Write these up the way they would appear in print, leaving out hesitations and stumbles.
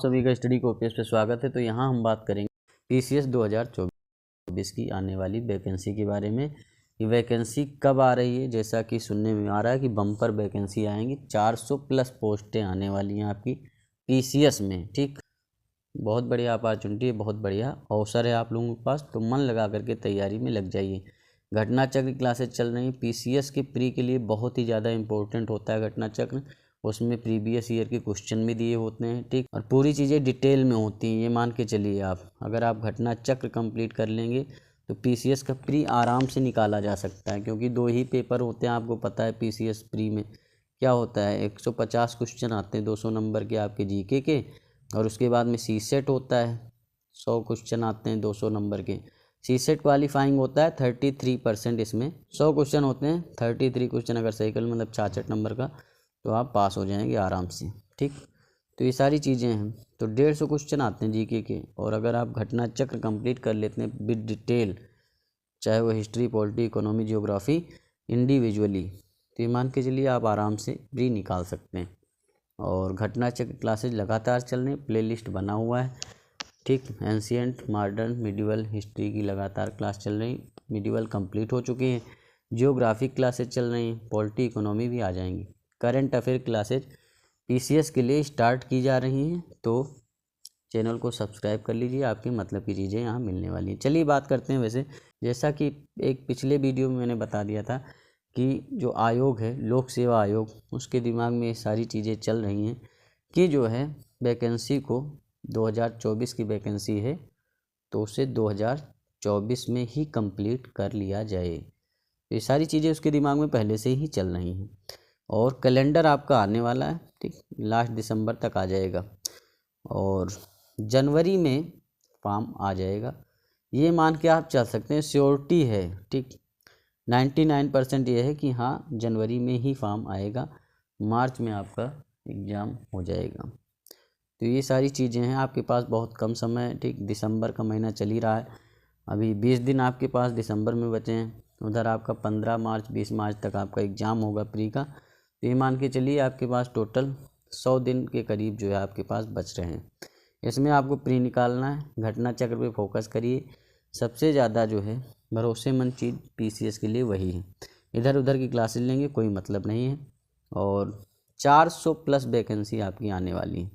सभी का study copies पे स्वागत है। तो यहाँ हम बात करेंगे पीसीएस 2024 की आने वाली वैकेंसी के बारे में। ये वैकेंसी कब आ रही है? जैसा कि सुनने में आ रहा है कि बम्पर वैकेंसी आएंगी, 400 प्लस पोस्टें आने वाली हैं आपकी पीसीएस में। ठीक, बहुत बढ़िया अपॉर्चुनिटी है, बहुत बढ़िया अवसर है आप लोगों के पास। तो मन लगा करके तैयारी में लग जाइए। घटना चक्र क्लासेज चल रही हैं पीसीएस के प्री के लिए, बहुत ही ज़्यादा इंपॉर्टेंट होता है घटना चक्र। उसमें प्रीवियस ईयर के क्वेश्चन भी दिए होते हैं, ठीक, और पूरी चीज़ें डिटेल में होती हैं। ये मान के चलिए आप, अगर आप घटना चक्र कंप्लीट कर लेंगे तो पीसीएस का प्री आराम से निकाला जा सकता है, क्योंकि 2 ही पेपर होते हैं। आपको पता है पीसीएस प्री में क्या होता है, 150 क्वेश्चन आते हैं 200 नंबर के आपके जीके के, और उसके बाद में सी सेट होता है, 100 क्वेश्चन आते हैं 200 नंबर के। सी सेट क्वालिफाइंग होता है 33%। इसमें 100 क्वेश्चन होते हैं, 33 क्वेश्चन अगर सही कर, मतलब 66 नंबर का, तो आप पास हो जाएंगे आराम से। ठीक, तो ये सारी चीज़ें हैं। तो 150 क्वेश्चन आते हैं जीके के, और अगर आप घटना चक्र कंप्लीट कर लेते हैं विद डिटेल, चाहे वो history, polity, economy, geography, individually, तो ये मान के चलिए आप आराम से प्री निकाल सकते हैं। और घटना चक्र क्लासेज लगातार चल रही, प्ले लिस्ट बना हुआ है। ठीक, एंशियंट, मॉडर्न, मिडिवल हिस्ट्री की लगातार क्लास चल रही। मिडिवल कंप्लीट हो चुकी हैं। जियोग्राफिक क्लासेज चल रही हैं, पॉलिटी, इकोनॉमी भी आ जाएंगी। करंट अफेयर क्लासेज पीसीएस के लिए स्टार्ट की जा रही हैं, तो चैनल को सब्सक्राइब कर लीजिए, आपकी मतलब की चीज़ें यहाँ मिलने वाली हैं। चलिए बात करते हैं। वैसे जैसा कि एक पिछले वीडियो में मैंने बता दिया था कि जो आयोग है, लोक सेवा आयोग, उसके दिमाग में ये सारी चीज़ें चल रही हैं कि जो है वैकेंसी को 2024 की वैकेंसी है तो उसे 2024 में ही कंप्लीट कर लिया जाए। तो ये सारी चीज़ें उसके दिमाग में पहले से ही चल रही हैं। और कैलेंडर आपका आने वाला है, ठीक, लास्ट दिसंबर तक आ जाएगा, और जनवरी में फॉर्म आ जाएगा। ये मान के आप चल सकते हैं, श्योरिटी है। ठीक, 99% ये है कि हाँ जनवरी में ही फॉर्म आएगा, मार्च में आपका एग्ज़ाम हो जाएगा। तो ये सारी चीज़ें हैं, आपके पास बहुत कम समय है। ठीक, दिसंबर का महीना चल ही रहा है, अभी 20 दिन आपके पास दिसंबर में बचे हैं। उधर आपका 15 मार्च 20 मार्च तक आपका एग्ज़ाम होगा प्री का। तो ये मान के चलिए आपके पास टोटल 100 दिन के करीब जो है आपके पास बच रहे हैं। इसमें आपको प्री निकालना है। घटना चक्र पे फोकस करिए। सबसे ज़्यादा जो है भरोसेमंद चीज़ पीसीएस के लिए वही है। इधर उधर की क्लासेस लेंगे कोई मतलब नहीं है। और 400 प्लस वैकेंसी आपकी आने वाली है।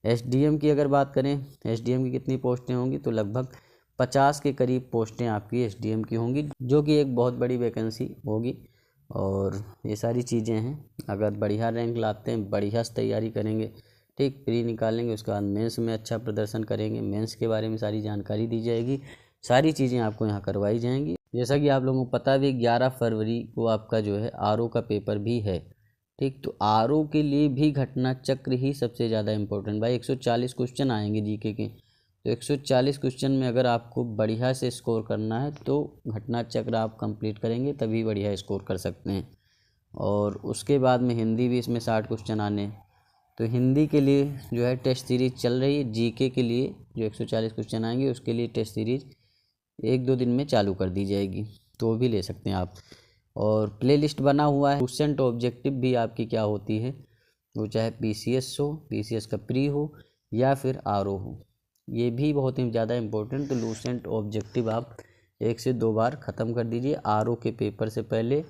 एसडीएम की अगर बात करें, एसडीएम की कितनी पोस्टें होंगी, तो लगभग 50 के करीब पोस्टें आपकी एसडीएम की होंगी, जो कि एक बहुत बड़ी वैकेंसी होगी। और ये सारी चीज़ें हैं। अगर बढ़िया रैंक लाते हैं, बढ़िया से तैयारी करेंगे, ठीक, प्री निकालेंगे, उसके बाद मेंस में अच्छा प्रदर्शन करेंगे, मेंस के बारे में सारी जानकारी दी जाएगी, सारी चीज़ें आपको यहाँ करवाई जाएंगी। जैसा कि आप लोगों को पता भी, 11 फरवरी को आपका जो है आरओ का पेपर भी है। ठीक, तो आरओ के लिए भी घटना चक्र ही सबसे ज़्यादा इम्पोर्टेंट। भाई 140 क्वेश्चन आएंगे जीके के, तो 140 क्वेश्चन में अगर आपको बढ़िया से स्कोर करना है तो घटना चक्र आप कंप्लीट करेंगे, तभी बढ़िया स्कोर कर सकते हैं। और उसके बाद में हिंदी भी, इसमें 60 क्वेश्चन आने, तो हिंदी के लिए जो है टेस्ट सीरीज़ चल रही है। जीके के लिए जो 140 क्वेश्चन आएंगे उसके लिए टेस्ट सीरीज़ 1-2 दिन में चालू कर दी जाएगी, तो भी ले सकते हैं आप। और प्ले लिस्ट बना हुआ है। लूसेंट ऑब्जेक्टिव भी आपकी क्या होती है, वो चाहे पीसीएस हो, पीसीएस का प्री हो, या फिर आरओ हो, ये भी बहुत ही ज़्यादा इम्पोर्टेंट। तो लूसेंट ऑब्जेक्टिव आप 1 से 2 बार ख़त्म कर दीजिए, आरओ के पेपर से पहले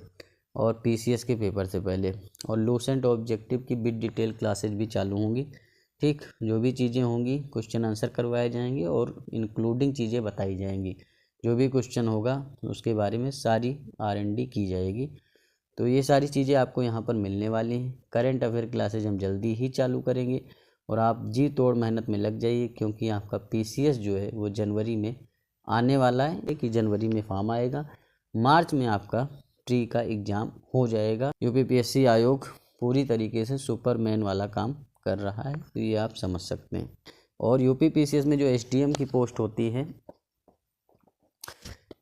और पीसीएस के पेपर से पहले। और लूसेंट ऑब्जेक्टिव की बिट डिटेल क्लासेज भी चालू होंगी। ठीक, जो भी चीज़ें होंगी क्वेश्चन आंसर करवाए जाएंगे और इंक्लूडिंग चीज़ें बताई जाएंगी। जो भी क्वेश्चन होगा उसके बारे में सारी आर&डी की जाएगी। तो ये सारी चीज़ें आपको यहाँ पर मिलने वाली हैं। करंट अफेयर क्लासेज हम जल्दी ही चालू करेंगे, और आप जी तोड़ मेहनत में लग जाइए, क्योंकि आपका पीसीएस जो है वो जनवरी में आने वाला है। कि जनवरी में फॉर्म आएगा, मार्च में आपका प्री का एग्ज़ाम हो जाएगा। यूपीपीएससी आयोग पूरी तरीके से सुपरमैन वाला काम कर रहा है, तो ये आप समझ सकते हैं। और यूपीपीसीएस में जो एसडीएम की पोस्ट होती है,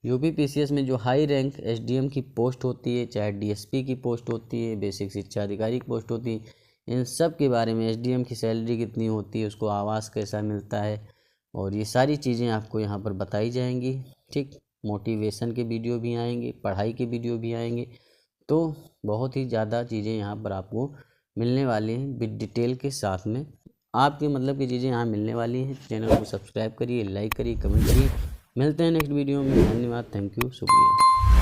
यूपीपीसीएस में जो हाई रैंक एसडीएम की पोस्ट होती है, चाहे डीएसपी की पोस्ट होती है, बेसिक शिक्षा अधिकारी की पोस्ट होती है, इन सब के बारे में, एसडीएम की सैलरी कितनी होती है, उसको आवास कैसा मिलता है, और ये सारी चीज़ें आपको यहाँ पर बताई जाएंगी। ठीक, मोटिवेशन के वीडियो भी आएंगे, पढ़ाई के वीडियो भी आएंगे, तो बहुत ही ज़्यादा चीज़ें यहाँ पर आपको मिलने वाली हैं विद डिटेल के साथ में। आपके मतलब की चीज़ें यहाँ मिलने वाली हैं। चैनल को सब्सक्राइब करिए, लाइक करिए, कमेंट करिए। मिलते हैं नेक्स्ट वीडियो में। धन्यवाद, थैंक यू, शुक्रिया।